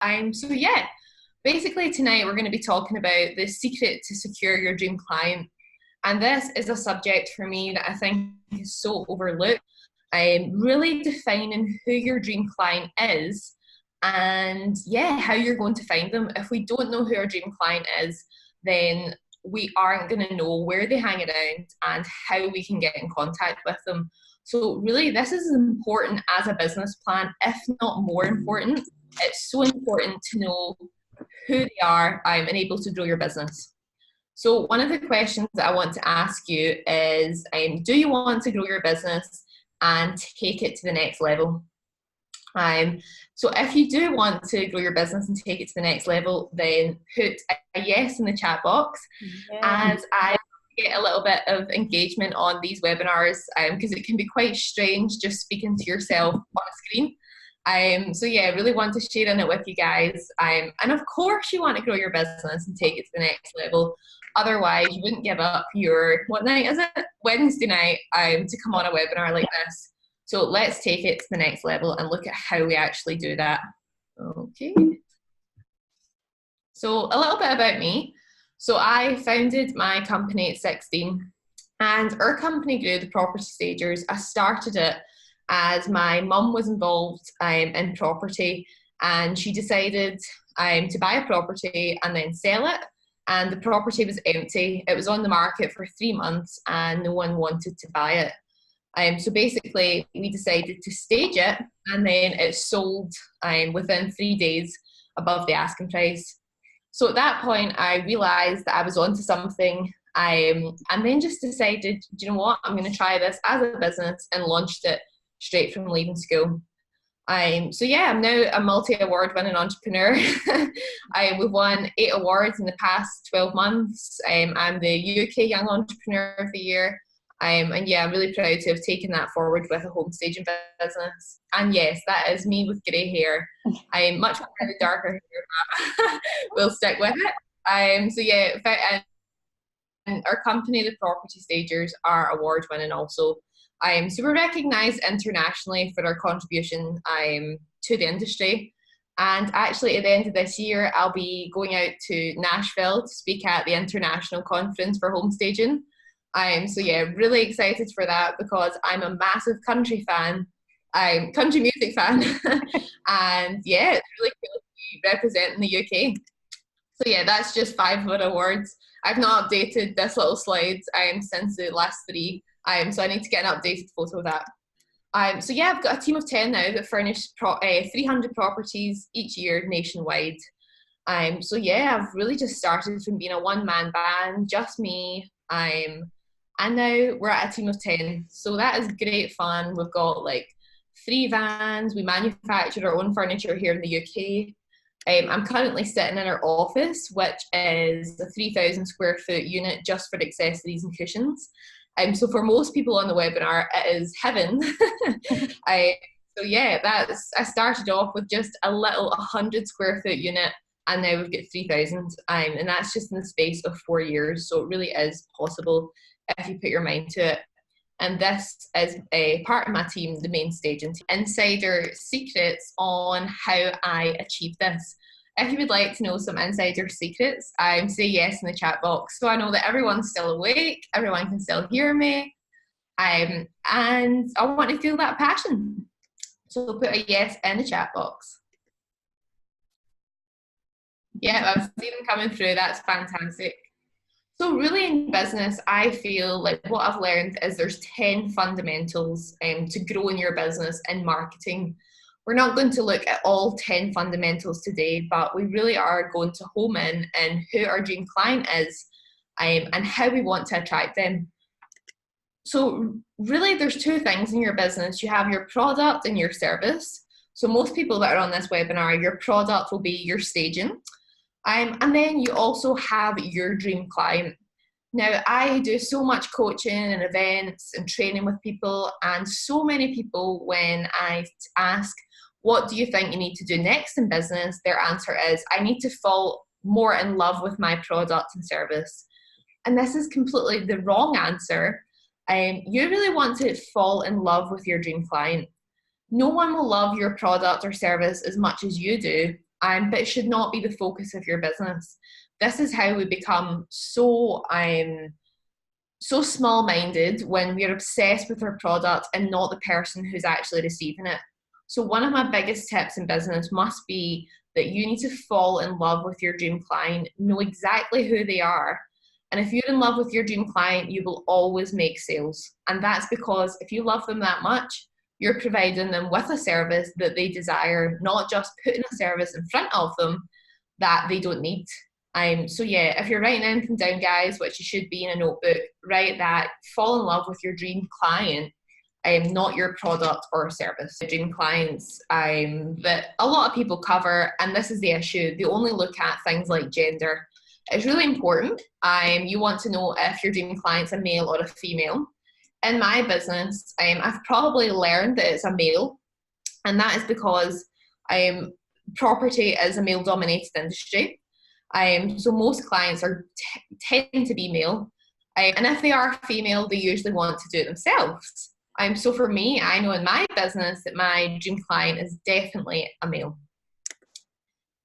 So yeah, basically tonight we're going to be talking about the secret to secure your dream client. And this is a subject for me that I think is so overlooked. Really defining who your dream client is and yeah, how you're going to find them. If we don't know who our dream client is, then we aren't going to know where they hang around and how we can get in contact with them. So really, this is as important as a business plan, if not more important. It's so important to know who they are and able to grow your business. So one of the questions that I want to ask you is, do you want to grow your business and take it to the next level? So if you do want to grow your business and take it to the next level, then put a yes in the chat box. Yeah. As I get a little bit of engagement on these webinars, because it can be quite strange just speaking to yourself on a screen. So yeah, I really want to share in it with you guys. And of course you want to grow your business and take it to the next level. Otherwise you wouldn't give up your, what night is it? Wednesday night, to come on a webinar like this. So let's take it to the next level and look at how we actually do that. Okay. So a little bit about me. So I founded my company at 16 and our company grew, the Property Stagers. I started it as my mum was involved in property and she decided to buy a property and then sell it. And the property was empty. It was on the market for 3 months and no one wanted to buy it. So basically we decided to stage it and then it sold within 3 days above the asking price. So at that point I realised that I was onto something and then just decided, do you know what, I'm going to try this as a business and launched it straight from leaving school. So yeah, I'm now a multi-award winning entrepreneur. We've won 8 awards in the past 12 months. I'm the UK Young Entrepreneur of the Year. And yeah, I'm really proud to have taken that forward with a home staging business. And yes, that is me with grey hair. I'm much more the darker hair, but we'll stick with it. So yeah, and our company, the Property Stagers, are award winning also. So we're recognised internationally for our contribution to the industry. And actually at the end of this year, I'll be going out to Nashville to speak at the International Conference for Home Staging. So yeah, really excited for that because I'm a massive country fan. I'm country music fan. And yeah, it's really cool to be representing the UK. So yeah, that's just 5 of our awards. I've not updated this little slide since the last 3. So I need to get an updated photo of that. So yeah, I've got a team of 10 now that furnish 300 properties each year nationwide. So yeah, I've really just started from being a one-man band, just me. And now we're at a team of 10. So that is great fun. We've got like 3 vans. We manufacture our own furniture here in the UK. I'm currently sitting in our office, which is a 3,000 square foot unit just for accessories and cushions. So for most people on the webinar, it is heaven. So yeah, I started off with just a little 100 square foot unit and now we've got 3,000. And that's just in the space of 4 years. So it really is possible if you put your mind to it. And this is a part of my team, the main staging team. Insider secrets on how I achieved this. If you would like to know some insider secrets, say yes in the chat box so I know that everyone's still awake, everyone can still hear me, and I want to feel that passion. So put a yes in the chat box. Yeah, I've seen them coming through, that's fantastic. So really in business, I feel like what I've learned is there's 10 fundamentals to grow in your business and marketing. We're not going to look at all 10 fundamentals today, but we really are going to home in who our dream client is and how we want to attract them. So really there's 2 things in your business. You have your product and your service. So most people that are on this webinar, your product will be your staging. And then you also have your dream client. Now, I do so much coaching and events and training with people, and so many people, when I ask, what do you think you need to do next in business? Their answer is, I need to fall more in love with my product and service. And this is completely the wrong answer. You really want to fall in love with your dream client. No one will love your product or service as much as you do. but it should not be the focus of your business. This is how we become so small-minded when we're obsessed with our product and not the person who's actually receiving it. So one of my biggest tips in business must be that you need to fall in love with your dream client, know exactly who they are. And if you're in love with your dream client, you will always make sales. And that's because if you love them that much, you're providing them with a service that they desire, not just putting a service in front of them that they don't need. So yeah, if you're writing anything down, guys, which you should be in a notebook, write that, fall in love with your dream client, not your product or service. Dream clients that a lot of people cover, and this is the issue, they only look at things like gender. It's really important. You want to know if your dream client's a male or a female. In my business, I've probably learned that it's a male, and that is because property is a male-dominated industry. So most clients tend to be male, and if they are female, they usually want to do it themselves. So for me, I know in my business that my dream client is definitely a male.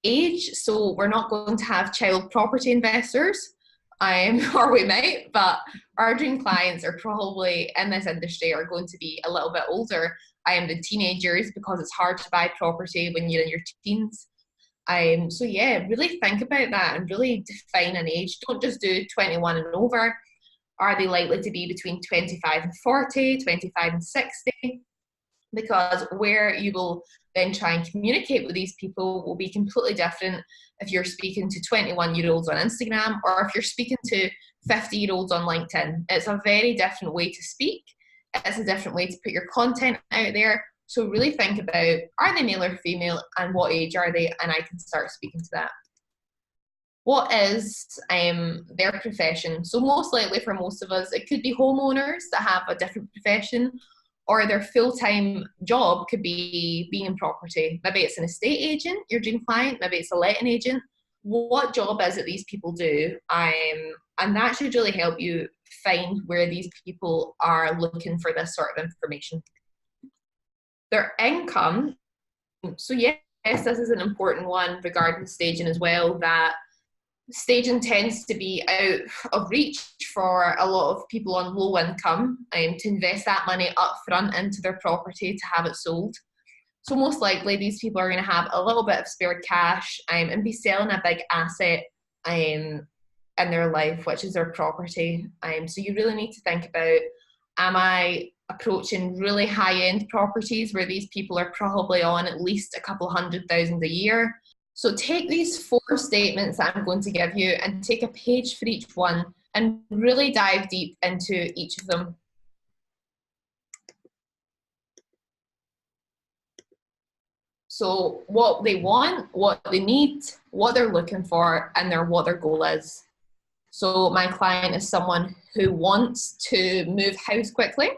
Age, so we're not going to have child property investors, or we might, but our dream clients are probably in this industry are going to be a little bit older. The teenagers, because it's hard to buy property when you're in your teens. So yeah, really think about that and really define an age. Don't just do 21 and over. Are they likely to be between 25 and 40, 25 and 60? Because where you will then try and communicate with these people will be completely different if you're speaking to 21-year-olds on Instagram or if you're speaking to 50-year-olds on LinkedIn. It's a very different way to speak. It's a different way to put your content out there. So really think about, are they male or female, and what age are they? And I can start speaking to that. What is their profession? So most likely for most of us, it could be homeowners that have a different profession, or their full-time job could be being in property. Maybe it's an estate agent, your dream client, maybe it's a letting agent. What job is it these people do? And that should really help you find where these people are looking for this sort of information. Their income. So yes, this is an important one regarding staging as well, that staging tends to be out of reach for a lot of people on low income to invest that money up front into their property to have it sold. So most likely these people are going to have a little bit of spare cash and be selling a big asset in their life, which is their property. So you really need to think about, am I approaching really high-end properties where these people are probably on at least a couple $100,000 a year? So take these 4 statements that I'm going to give you and take a page for each one and really dive deep into each of them. So what they want, what they need, what they're looking for, and what their goal is. So my client is someone who wants to move house quickly.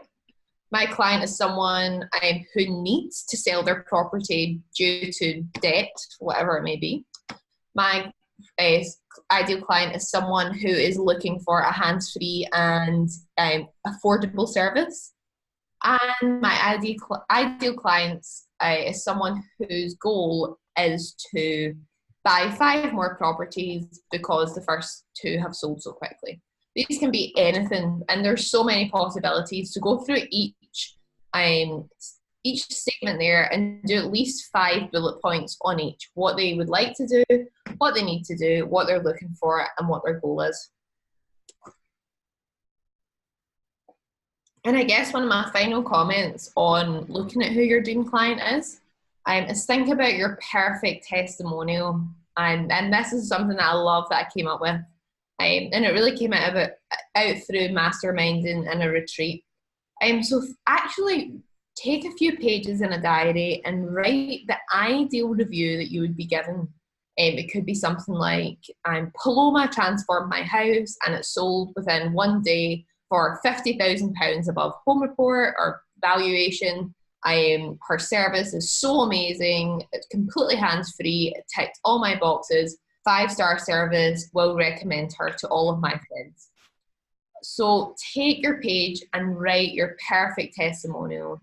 My client is someone who needs to sell their property due to debt, whatever it may be. My ideal client is someone who is looking for a hands-free and affordable service. And my ideal client is someone whose goal is to buy 5 more properties because the first 2 have sold so quickly. These can be anything, and there's so many possibilities. So go through each statement there and do at least 5 bullet points on each. What they would like to do, what they need to do, what they're looking for, and what their goal is. And I guess one of my final comments on looking at who your dream client is think about your perfect testimonial. And this is something that I love that I came up with. And it really came out through masterminding and a retreat. So actually take a few pages in a diary and write the ideal review that you would be given. It could be something like, Paloma transformed my house and it sold within 1 day for £50,000 above home report or valuation. Her service is so amazing. It's completely hands-free. It ticked all my boxes. 5-star service, will recommend her to all of my friends. So take your page and write your perfect testimonial.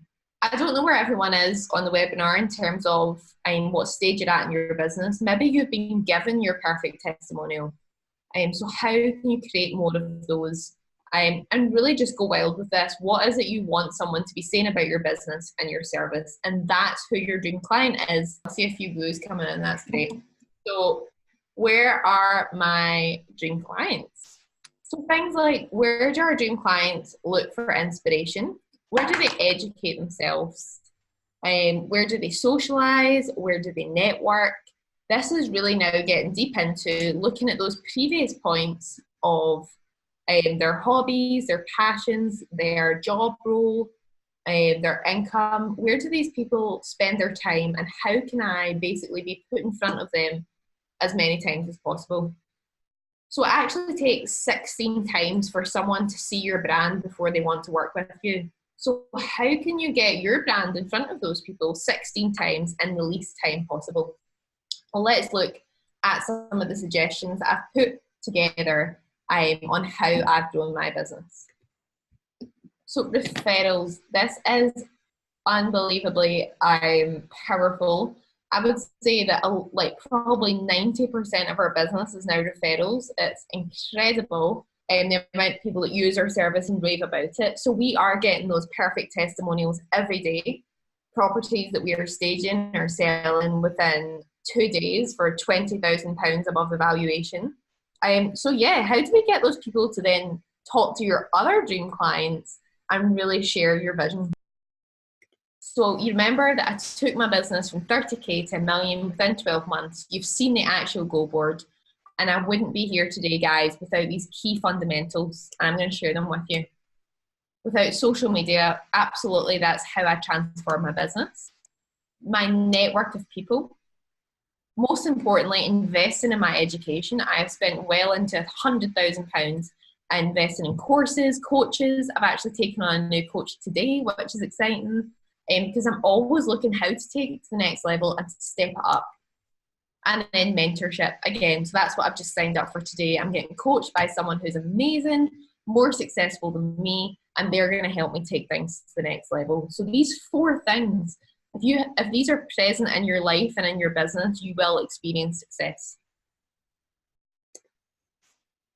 I don't know where everyone is on the webinar in terms of what stage you're at in your business. Maybe you've been given your perfect testimonial. So how can you create more of those? And really just go wild with this. What is it you want someone to be saying about your business and your service? And that's who your dream client is. I see a few blues coming in, that's great. So where are my dream clients? So things like, where do our dream clients look for inspiration? Where do they educate themselves? Where do they socialize? Where do they network? This is really now getting deep into looking at those previous points of their hobbies, their passions, their job role, their income. Where do these people spend their time, and how can I basically be put in front of them as many times as possible? So it actually takes 16 times for someone to see your brand before they want to work with you. So how can you get your brand in front of those people 16 times in the least time possible? Well, let's look at some of the suggestions that I've put together on how I've grown my business. So referrals, this is unbelievably powerful. I would say that like probably 90% of our business is now referrals. It's incredible the amount of people that use our service and rave about it. So we are getting those perfect testimonials every day. Properties that we are staging are selling within 2 days for £20,000 above the valuation. So yeah, how do we get those people to then talk to your other dream clients and really share your vision? So you remember that I took my business from 30k to 1 million within 12 months. You've seen the actual go board, and I wouldn't be here today, guys, without these key fundamentals. I'm going to share them with you. Without social media, absolutely, that's how I transform my business. My network of people. Most importantly, investing in my education. I've spent well into £100,000 investing in courses, coaches. I've actually taken on a new coach today, which is exciting, because I'm always looking how to take it to the next level and to step it up. And then mentorship again. So that's what I've just signed up for today. I'm getting coached by someone who's amazing, more successful than me, and they're going to help me take things to the next level. So these 4 things, if these are present in your life and in your business, you will experience success.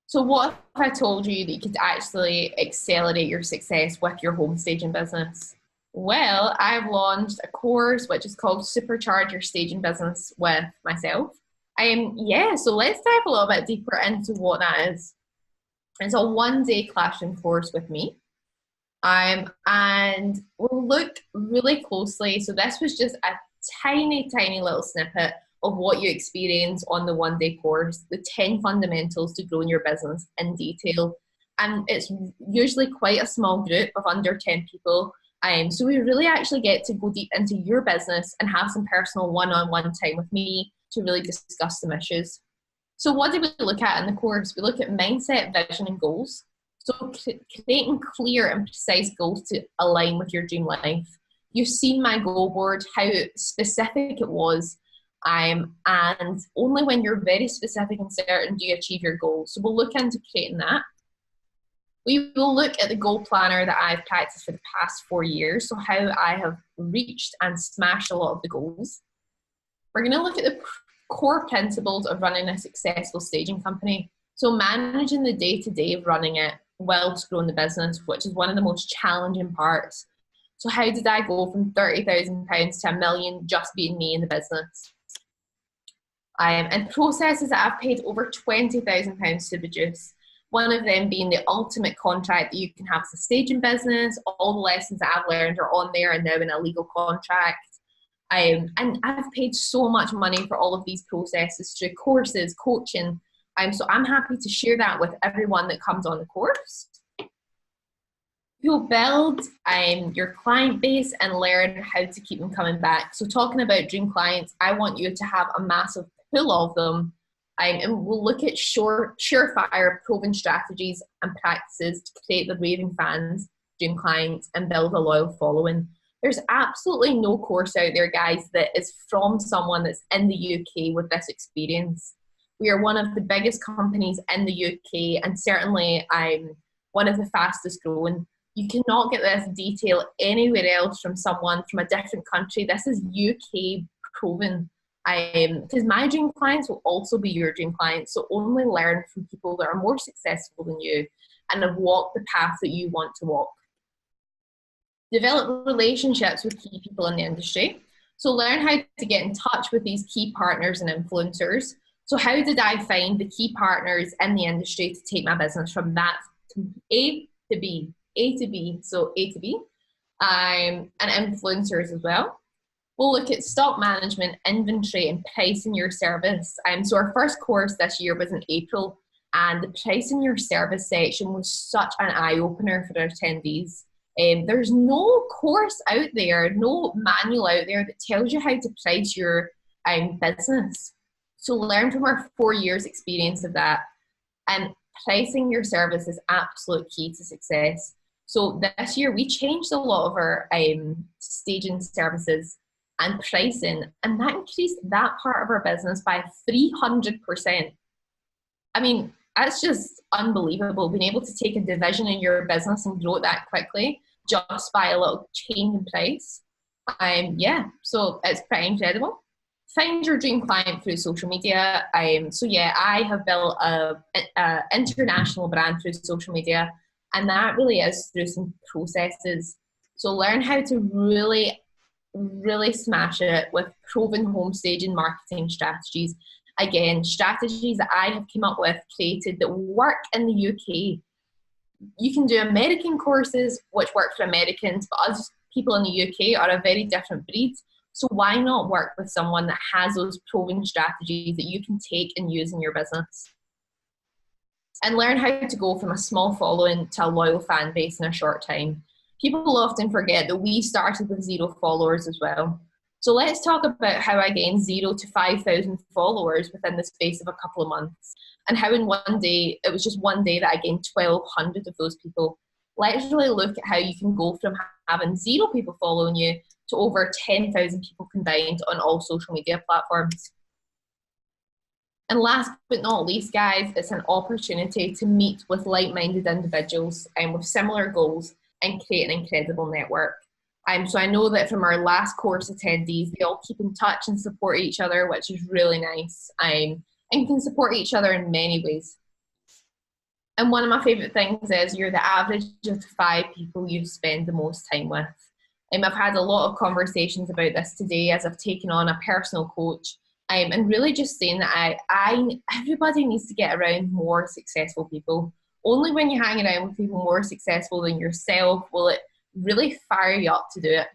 So what if I told you that you could actually accelerate your success with your home staging business? Well, I've launched a course which is called Supercharge Your Staging Business with myself. So let's dive a little bit deeper into what that is. It's a 1-day classroom course with me. And we'll look really closely. So this was just a tiny little snippet of what you experience on the 1-day course, the 10 fundamentals to growing your business in detail. And it's usually quite a small group of under 10 people. So we really actually get to go deep into your business and have some personal one-on-one time with me to really discuss some issues. So what do we look at in the course? We look at mindset, vision, and goals. So creating clear and precise goals to align with your dream life. You've seen my goal board, how specific it was. And only when you're very specific and certain do you achieve your goals. So we'll look into creating that. We will look at the goal planner that I've practiced for the past 4 years, so how I have reached and smashed a lot of the goals. We're going to look at the core principles of running a successful staging company. So managing the day-to-day of running it whilst growing the business, which is one of the most challenging parts. So how did I go from £30,000 to 1 million just being me in the business? And processes that I've paid over £20,000 to produce. One of them being the ultimate contract that you can have as a staging business. All the lessons that I've learned are on there and now in a legal contract. And I've paid so much money for all of these processes through courses, coaching. So I'm happy to share that with everyone that comes on the course. You'll build your client base and learn how to keep them coming back. So talking about dream clients, I want you to have a massive pool of them. And we'll look at surefire proven strategies and practices to create the raving fans, dream clients, and build a loyal following. There's absolutely no course out there, guys, that is from someone that's in the UK with this experience. We are one of the biggest companies in the UK, and certainly one of the fastest growing. You cannot get this detail anywhere else from someone from a different country. This is UK proven. Because my dream clients will also be your dream clients. So only learn from people that are more successful than you and have walked the path that you want to walk. Develop relationships with key people in the industry. So learn how to get in touch with these key partners and influencers. So how did I find the key partners in the industry to take my business from that to A to B, A to B, so A to B, and influencers as well. We'll look at stock management, inventory, and pricing your service. So our first course this year was in April, and the pricing your service section was such an eye-opener for our attendees. There's no course out there, no manual out there that tells you how to price your business. So learn from our 4 years experience of that. And pricing your service is absolute key to success. So this year we changed a lot of our staging services and pricing, and that increased that part of our business by 300%. I mean, that's just unbelievable, being able to take a division in your business and grow it that quickly just by a little change in price. So it's pretty incredible. Find your dream client through social media. I have built a international brand through social media, and that really is through some processes. So learn how to really smash it with proven home staging marketing strategies. Again, strategies that I have come up with, created, that work in the UK. You can do American courses which work for Americans, but us people in the UK are a very different breed. So why not work with someone that has those proven strategies that you can take and use in your business? And learn how to go from a small following to a loyal fan base in a short time. People often forget that we started with 0 followers as well. So let's talk about how I gained 0 to 5,000 followers within the space of a couple of months, and how in one day, it was just one day that I gained 1,200 of those people. Let's really look at how you can go from having 0 people following you to over 10,000 people combined on all social media platforms. And last but not least, guys, it's an opportunity to meet with like-minded individuals and with similar goals and create an incredible network. So I know that from our last course attendees, they all keep in touch and support each other, which is really nice, and can support each other in many ways. And one of my favourite things is you're the average of 5 people you spend the most time with. I've had a lot of conversations about this today as I've taken on a personal coach, and really just saying that everybody needs to get around more successful people. Only when you hang around with people more successful than yourself will it really fire you up to do it.